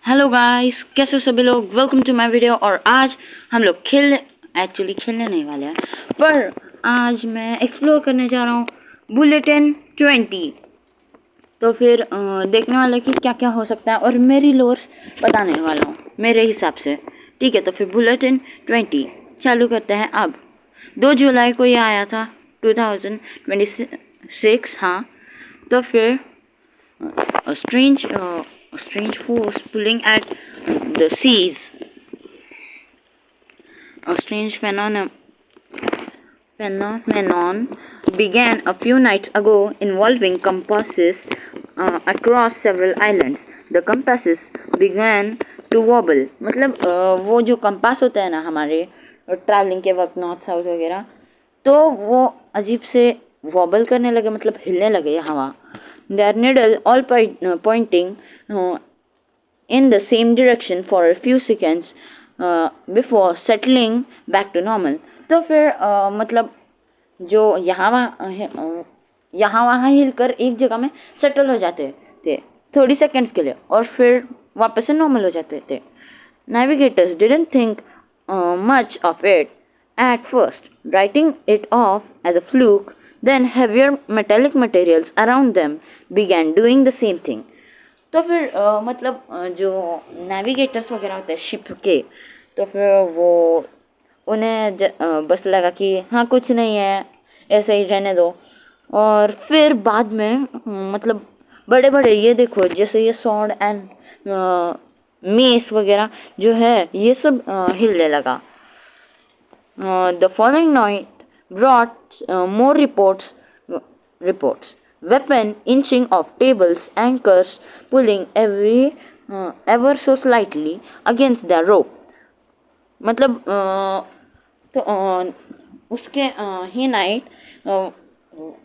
Hello guys, कैसे हो सभी लोग। Welcome to my video. और आज हम लोग खेलने नहीं वाले हैं, पर आज मैं एक्सप्लोर करने जा रहा हूँ बुलेटिन 20। तो फिर देखने वाले कि क्या क्या हो सकता है और मेरी लोर्स बताने वाला हूँ मेरे हिसाब से। ठीक है, तो फिर बुलेटिन 20 चालू करते हैं। अब 2 जुलाई को ये आया था 2026। हाँ, तो फिर a strange force pulling at the seas. A strange phenomenon began a few nights ago involving compasses across several islands. The compasses began to wobble. मतलब वो जो कंपास होता है ना हमारे ट्रैवलिंग के वक्त नॉर्थ साउथ वगैरह, तो वो अजीब से वॉबल करने लगे, मतलब हिलने लगे हवा। Their needle all pointing in the same direction for a few seconds before settling back to normal. तो फिर मतलब जो यहाँ वहाँ हिलकर एक जगह में सेटल हो जाते थे थोड़ी सेकंड्स के लिए, और फिर वापस से नॉर्मल हो जाते थे. Navigators didn't think much of it at first, writing it off as a fluke. Then heavier metallic materials around them began doing the same thing. तो फिर मतलब जो नेविगेटर्स वगैरह होते हैं शिप के, तो फिर वो उन्हें बस लगा कि हाँ कुछ नहीं है, ऐसे ही रहने दो. और फिर बाद में मतलब बड़े बड़े ये देखो, जैसे ये सॉर्ड एंड मेस वगैरह जो है ये सब हिलने लगा. The following night brought more reports. Weapon inching off tables, anchors pulling ever so slightly against the rope. मतलब तो उसके ही नाइट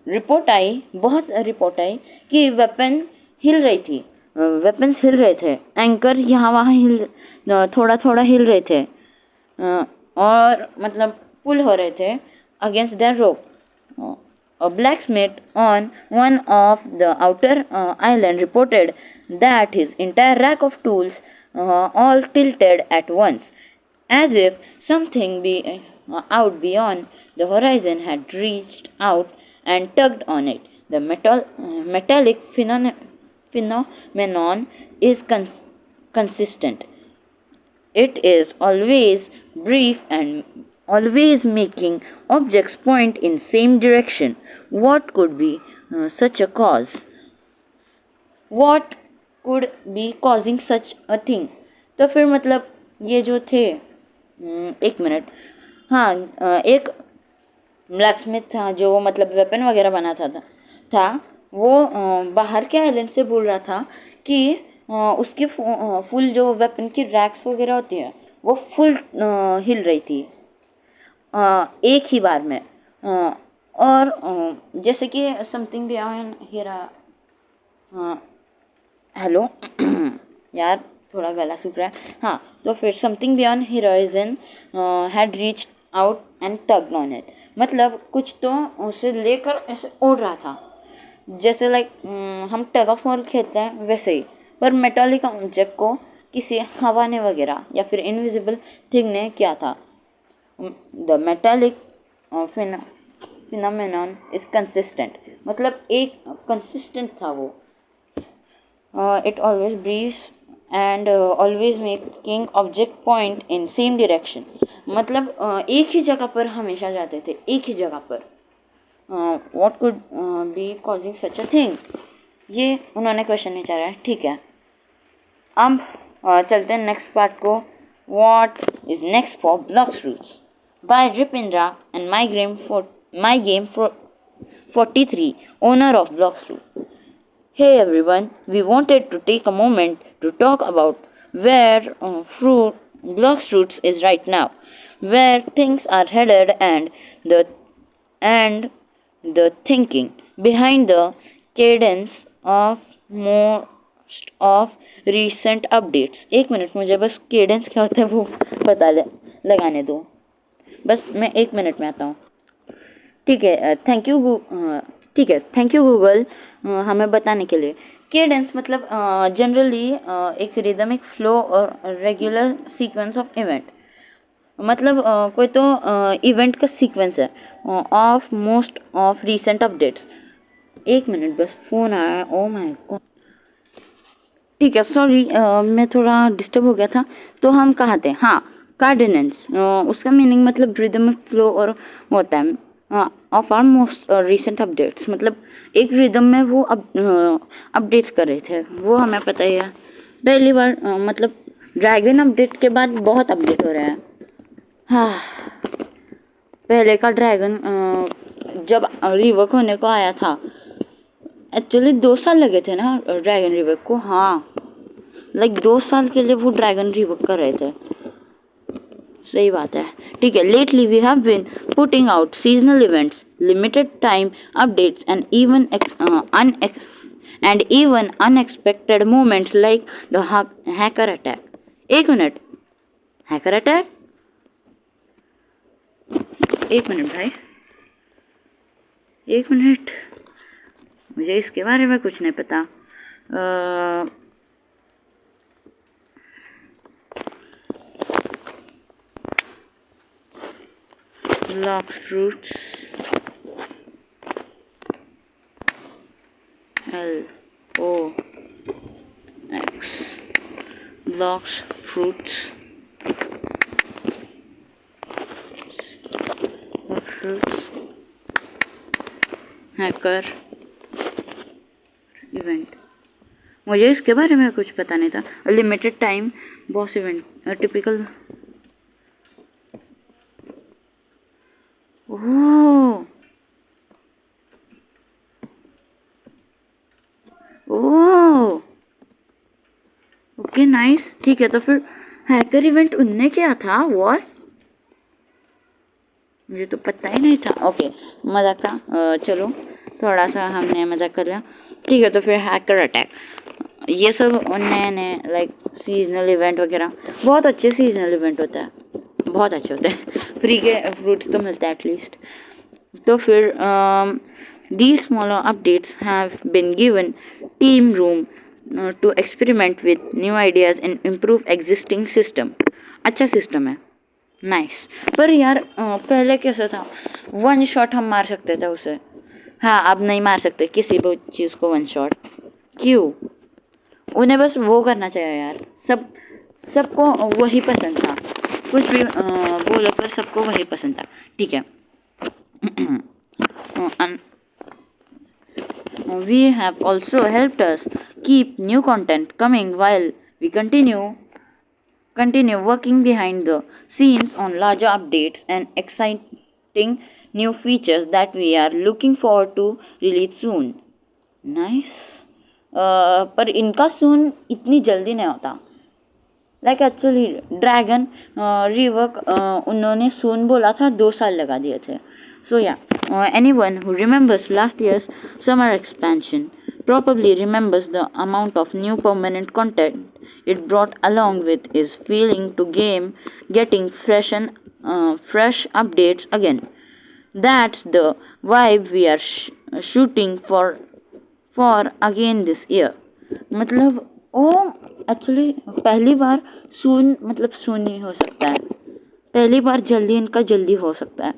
रिपोर्ट आई, बहुत रिपोर्ट आई कि वेपन हिल रही थी, वेपन्स हिल रहे थे, एंकर यहाँ वहाँ थोड़ा थोड़ा हिल रहे थे, और मतलब पुल हो रहे थे against the rope. A blacksmith on one of the outer island reported that his entire rack of tools all tilted at once, as if something out beyond the horizon had reached out and tugged on it. The metallic phenomenon is consistent. It is always brief and always making objects point in same direction. What could be such a cause? What could be causing such a thing? तो फिर मतलब ये जो थे, एक minute, हाँ, एक black Smith था जो मतलब वेपन वगैरह बनाता था वो बाहर के आइलैंड से बोल रहा था कि उसकी फुल जो वेपन की रैक्स वगैरह होती है वो फुल हिल रही थी एक ही बार में. और जैसे कि समथिंग बियॉन्ड हीरा, हेलो यार थोड़ा गला सूख रहा है. हाँ, तो फिर something beyond heroism had reached out and tugged on it. मतलब कुछ तो उसे लेकर ऐसे उड़ रहा था, जैसे लाइक हम टग ऑफ वॉर खेलते हैं वैसे ही, पर मेटालिक ऑब्जेक्ट को किसी हवा ने वगैरह या फिर इनविजिबल थिंग ने किया था. The metallic phenomenon is consistent. मतलब एक कंसिस्टेंट था वो. It always breathes and always making object point in same direction. मतलब एक ही जगह पर हमेशा जाते थे, एक ही जगह पर. What could be causing such a thing? ये उन्होंने क्वेश्चन नहीं चाहा है. ठीक है, अब चलते हैं नेक्स्ट पार्ट को. What is next for Bloxroots by Ripindra and my game for 43, owner of Bloxroots. Hey everyone, we wanted to take a moment to talk about where Bloxroots is right now, where things are headed, and the thinking behind the cadence of most of recent updates. एक minute, मुझे बस cadence क्या होता है वो लगाने दो. बस मैं 1 मिनट में आता हूँ. ठीक है, थैंक यू गूगल हमें बताने के लिए. केडेंस मतलब जनरली एक रिदमिक फ्लो और रेगुलर सीक्वेंस ऑफ इवेंट, मतलब कोई तो इवेंट का सीक्वेंस है of most of recent updates. एक मिनट बस, फ़ोन आया है, ओ माय गॉड। ठीक है, सॉरी, मैं थोड़ा डिस्टर्ब हो गया था। तो हम कहाँ थे? हाँ, कार्डिनेंस, उसका मीनिंग मतलब रिदमिक फ्लो और होता है of our most recent updates, मतलब एक रिदम में वो अपडेट्स कर रहे थे, वो हमें पता ही है। पहली बार मतलब ड्रैगन अपडेट के बाद बहुत अपडेट हो रहे हैं। हाँ, पहले का ड्रैगन जब रिवर्क होने को आया था, एक्चुअली 2 साल लगे थे ना ड्रैगन रिवर्क को। हाँ, लाइक 2 साल के लिए वो ड्रैगन रिवर्क कर रहे थे। सही बात है। ठीक है, lately we have been putting out seasonal events, limited time updates and even unexpected moments like the hacker attack. एक मिनट, हैकर अटैक? एक मिनट भाई, एक मिनट, मुझे इसके बारे में कुछ नहीं पता। Lock fruits, LOX, lox fruits, hacker event. मुझे इसके बारे में कुछ पता नहीं था। Limited time boss event, typical. Oh oh, okay nice. ठीक है, तो फिर हैकर इवेंट उनने क्या था? वॉर? मुझे तो पता ही नहीं था। ओके, मजाक था। चलो, थोड़ा सा हमने मजाक कर लिया। ठीक है, तो फिर हैकर अटैक, ये सब नए नए लाइक सीजनल इवेंट वगैरह, बहुत अच्छे सीजनल इवेंट होता है, बहुत अच्छे होते हैं। फ्री के फ्रूट्स तो मिलते हैं एटलीस्ट। तो फिर these smaller updates have been given team room to experiment with new ideas and improve existing system. अच्छा सिस्टम है, नाइस। पर यार पहले कैसा था, वन शॉट हम मार सकते थे उसे। हाँ, अब नहीं मार सकते किसी भी चीज़ को वन शॉट। क्यों? उन्हें बस वो करना चाहिए यार। सबको वही पसंद था, कुछ भी बोलो, पर सबको वही पसंद था। ठीक है। We have also helped us keep new content coming while we continue working behind the scenes on larger updates and exciting new features that we are looking forward to release soon. Nice. पर इनका soon इतनी जल्दी नहीं होता। Like actually dragon rework उन्होंने soon बोला था, 2 साल लगा दिए थे। So yeah, anyone who remembers last year's summer expansion probably remembers the amount of new permanent content it brought along with its feeling to game getting fresh updates again. That's the vibe we are shooting for again this year. मतलब ओ actually पहली बार सून, मतलब सून ही हो सकता है, पहली बार जल्दी, इनका जल्दी हो सकता है।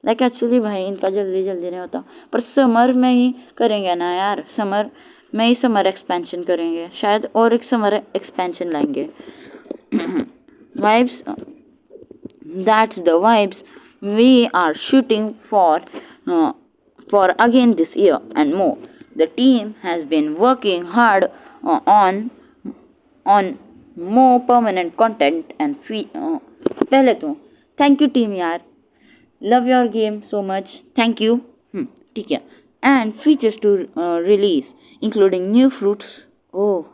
लाइक एक्चुअली भाई इनका जल्दी जल्दी नहीं होता, पर समर में ही करेंगे ना यार, समर में ही समर एक्सपेंशन करेंगे शायद, और एक समर एक्सपेंशन लाएंगे। Vibes, that's the vibes we are shooting for again this year and more. The team has been working hard on more permanent content and पहले तो थैंक यू टीम यार, love your game so much, thank you. ठीक है, and features to release including new fruits, oh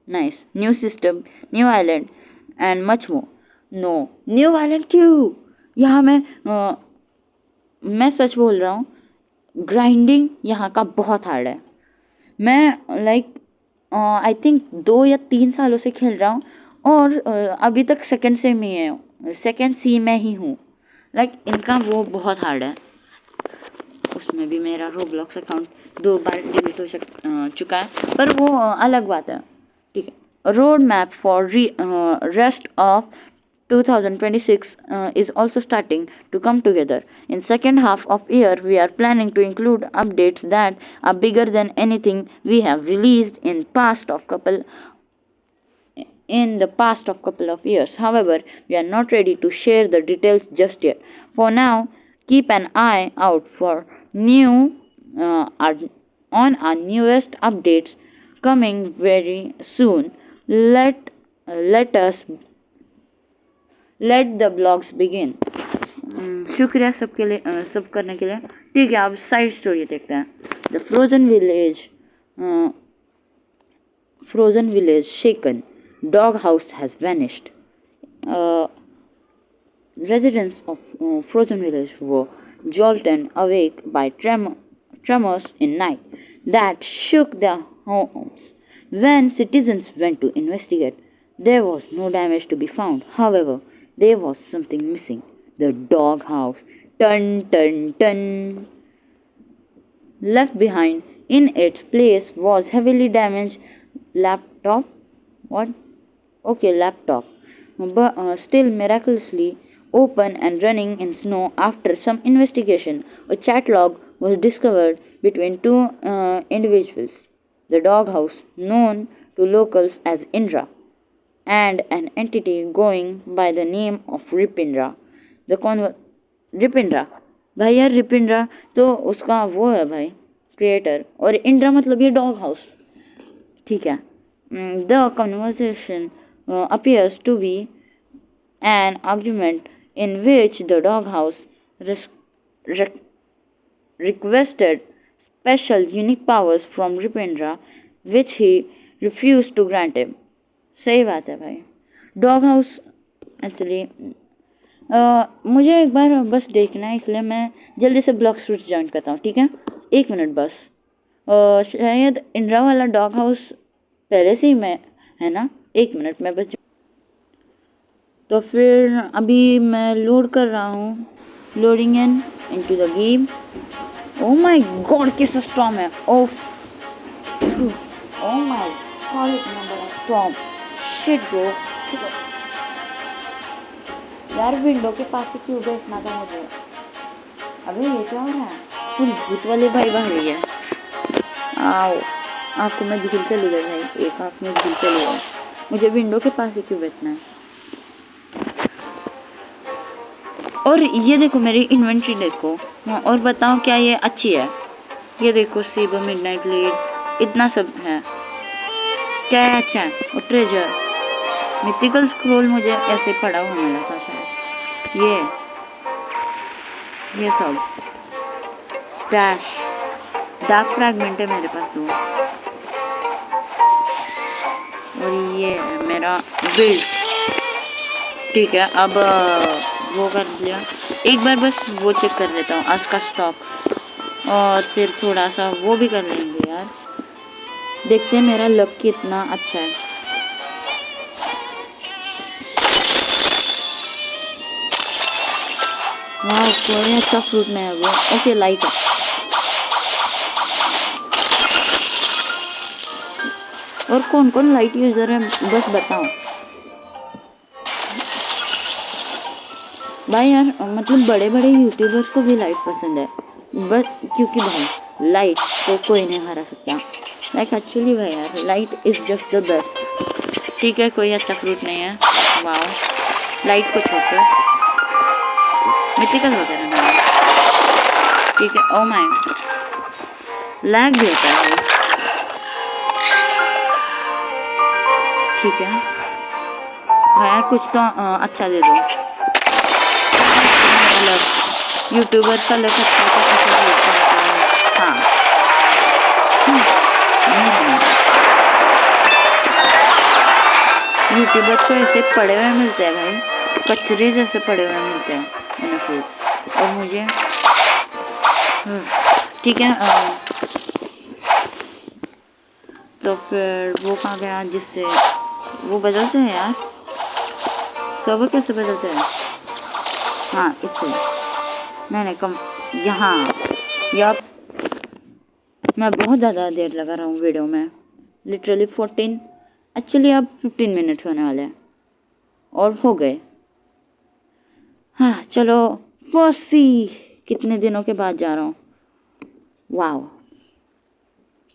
nice, new system, new island and much more. No, new island क्यों? यहाँ मैं सच बोल रहा हूँ, ग्राइंडिंग यहाँ का बहुत हार्ड है। मैं लाइक आई थिंक 2 या 3 सालों से खेल रहा हूँ, और अभी तक सेकंड सी में ही हूँ। लाइक इनका वो बहुत हार्ड है। उसमें भी मेरा रोब्लॉक्स अकाउंट 2 बार डिलीट चुका है, पर वो अलग बात है, ठीक है। Road map for rest of 2026 is also starting to come together. In second half of year, we are planning to include updates that are bigger than anything we have released in the past of couple of years. However, we are not ready to share the details just yet. For now, keep an eye out for new on our newest updates coming very soon. Let us let the blogs begin. शुक्रिया सबके लिए सब करने के लिए। ठीक है, अब साइड स्टोरी देखते हैं। The frozen village shaken. Dog house has vanished. Residents of frozen village were jolted awake by tremors in night that shook their homes. When citizens went to investigate, there was no damage to be found. However, there was something missing. The dog house. Dun dun dun. Left behind in its place was heavily damaged laptop. What? Okay, laptop. But still miraculously open and running in snow. After some investigation, a chat log was discovered between two individuals. The doghouse, known to locals as Indra, and an entity going by the name of Ripindra. Ripindra, भाई यार रिपिंड्रा तो उसका वो है भाई creator, और इंड्रा मतलब ये डॉग हाउस, ठीक है। The conversation appears to be an argument in which the doghouse requested special unique powers from Ripindra, which he refused to grant him. सही बात है भाई। डॉग हाउस एक्चुअली मुझे एक बार बस देखना है, इसलिए मैं जल्दी से ब्लॉग स्विच ज्वाइन करता हूँ, ठीक है। 1 मिनट बस। शायद इंड्रा वाला डॉग हाउस पहले से ही मैं है ना। 1 मिनट में बस। तो फिर अभी मैं लोड कर रहा हूँ, loading into the game. Oh my God कैसा स्टॉर्म है। ओह माय गॉड इतना बड़ा स्टॉर्म। शिट ब्रो, यार विंडो के पास ही क्यों बैठना था मुझे। अभी ये क्या हो रहा है। फुल भूत वाले भाई भाग रही है। आओ, आँखों में धूल चली गई भाई, एक आँख में धूल चली गई। मुझे विंडो के पास ही क्यों बैठना है। और ये देखो मेरी इन्वेंट्री देखो। हाँ, और बताओ क्या ये अच्छी है। ये देखो सीबो मिडनाइट लीड, इतना सब है। क्या है अच्छा है। और ट्रेजर मिथिकल स्क्रोल मुझे ऐसे पड़ा हुआ मिला था शायद। ये सब स्टैश डार्क फ्रैगमेंट है मेरे पास 2। और ये है मेरा बिल्ड, ठीक है। अब वो कर लिया, एक बार बस वो चेक कर लेता हूँ आज का स्टॉक, और फिर थोड़ा सा वो भी कर लेंगे यार। देखते हैं मेरा लक कितना अच्छा है। वाह, कोई अच्छा फ्रूट नहीं है वो। ओके, लाइट है। और कौन कौन लाइट यूज़र है बस बताओ भाई। यार मतलब बड़े बड़े यूट्यूबर्स को भी लाइट पसंद है, बस क्योंकि भाई लाइट को कोई नहीं हरा सकता। लाइक एक्चुअली भाई यार light is just the best. ठीक है, कोई अच्छा फ्रूट नहीं है। वाह, लाइट को छोड़कर मिथिकल वगैरह नहीं, ठीक है। ओ माय, लैग भी होता है, ठीक है भाई। कुछ तो अच्छा दे दो। यूट्यूबर का लग अच्छा है। हाँ, यूट्यूबर को ऐसे पड़े हुए मिलते हैं भाई, कचरे जैसे पड़े हुए मिलते हैं उन्हें फ्रूट। और मुझे ठीक है। तो फिर वो कहाँ गया जिससे वो बदलते हैं यार। सर्वर कैसे बदलते हैं। हाँ, इससे नहीं कम यहाँ। यप, मैं बहुत ज़्यादा देर लगा रहा हूँ वीडियो में, लिटरली 14, एक्चुअली अब 15 मिनट्स होने वाले हैं और हो गए। हाँ चलो, फर्सी कितने दिनों के बाद जा रहा हूँ। वाह,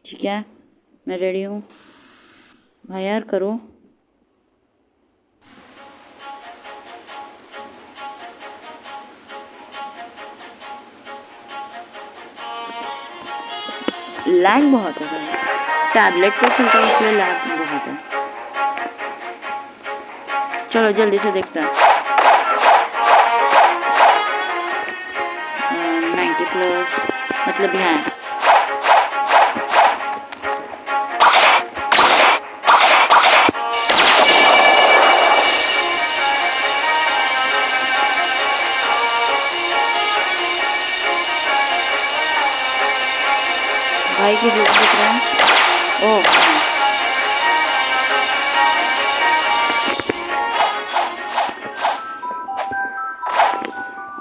ठीक है, मैं रेडी हूँ। भाई यार करो। लैग बहुत है भाई, टैबलेट पे खेलता हूँ इसलिए लैग बहुत है। चलो जल्दी से देखते हैं। 90 प्लस मतलब यहाँ है। भाई की लुक दिख रहा है। ओह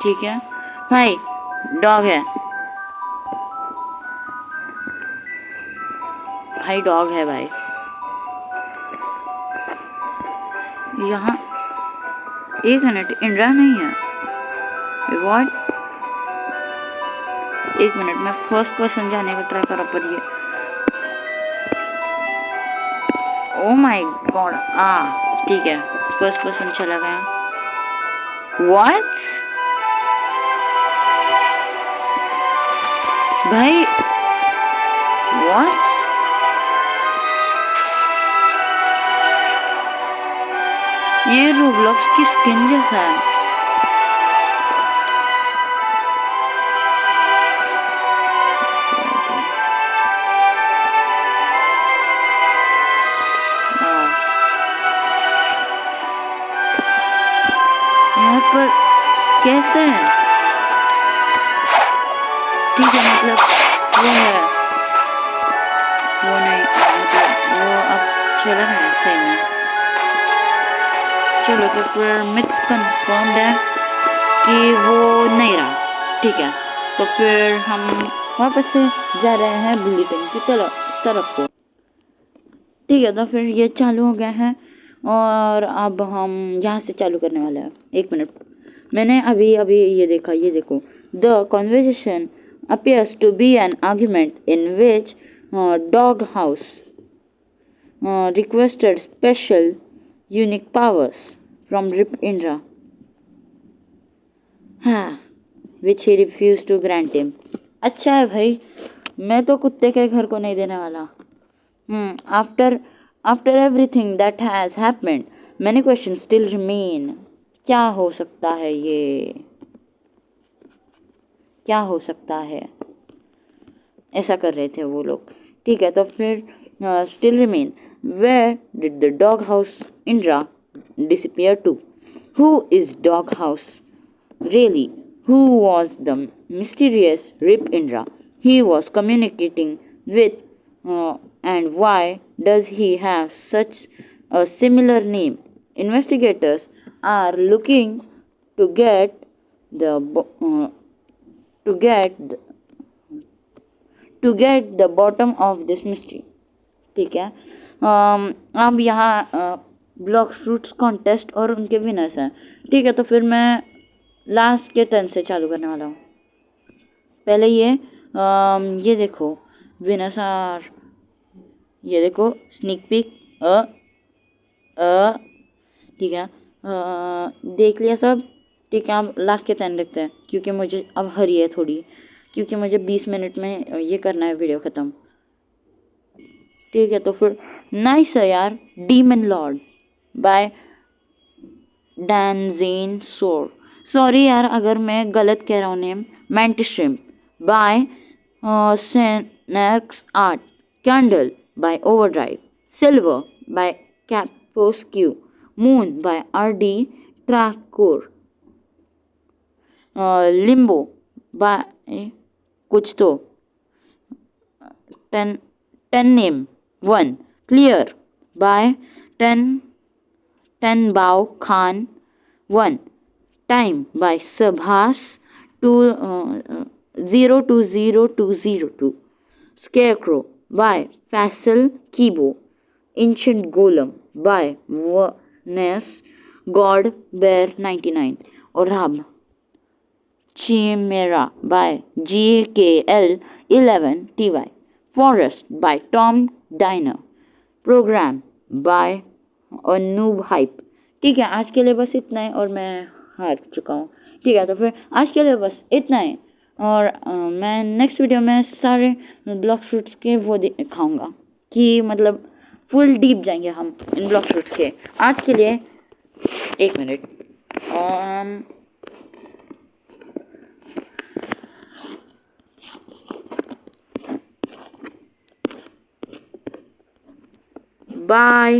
ठीक है भाई, डॉग है भाई, डॉग है भाई। यहाँ 1 मिनट, इंडिया नहीं है व्हाट? 1 मिनट, मैं फर्स्ट पर्सन जाने का ट्राई कर रहा, पर ये ओ माय गॉड। ठीक है, फर्स्ट पर्सन चला गया। व्हाट भाई, व्हाट? ये रोब्लॉक्स की स्किन जैसा है। यहाँ पर कैसे है? ठीक है, मतलब वो है, वो नहीं, मतलब वो अब चला है सही में। चलो तो फिर मिथ कंफर्म है कि वो नहीं रहा। ठीक है, तो फिर हम वापस से जा रहे हैं बुलेटिन की तरफ को। ठीक है, तो फिर ये चालू हो गया है और अब हम यहाँ से चालू करने वाले हैं। 1 मिनट, मैंने अभी अभी ये देखा, ये देखो। The conversation appears to be an argument in which Dog House requested special unique powers from Rip Indra, which he refused to grant him. अच्छा है भाई, मैं तो कुत्ते के घर को नहीं देने वाला। After everything that has happened, many questions still remain. क्या हो सकता है ये? क्या हो सकता है? ऐसा कर रहे थे वो लोग। ठीक है, तो फिर still remain. Where did the dog house Indra disappear to? Who is dog house? Really, who was the mysterious Rip Indra he was communicating with, and why does he have such a similar name? Investigators are looking to get the to get the, to get the bottom of this mystery. ठीक है, अब यहाँ block fruits contest और उनके winners हैं। ठीक है, तो फिर मैं लास्ट के 10 से चालू करने वाला हूँ। पहले ये देखो, विनर्स आर, ये देखो स्नीक पीक। ठीक है, देख लिया सब। ठीक है, अब लास्ट के 10 देखते हैं, क्योंकि मुझे अब हरी है थोड़ी, क्योंकि मुझे 20 मिनट में ये करना है वीडियो ख़त्म। ठीक है, तो फिर नाइस है यार, डीमन लॉर्ड बाय डैनजेन सोर। सॉरी यार अगर मैं गलत कह रहा हूँ नेम। मैंटिश्रिम बाय सेनेक्स art. Candle by overdrive. Silver by कैपोस्क्यू। Moon by R D. ट्राकोर। लिम्बो बाय कुछ तो ten name 1। Clear by Tenbao Khan 1। Time by Subhas 020202। Scarecrow by Faisal Kibo, Ancient Golem by Vanessa God Bear 99 और Rab Chimera by GKL11TY, Forest by Tom Diner, Program by Noob Hype। ठीक है, आज के लिए बस इतना है और मैं हार चुका हूँ। ठीक है, तो फिर आज के लिए बस इतना है और मैं नेक्स्ट वीडियो में सारे ब्लॉक फ्रूट्स के वो दिखाऊंगा कि मतलब फुल डीप जाएंगे हम इन ब्लॉक फ्रूट्स के। आज के लिए एक मिनट, बाय।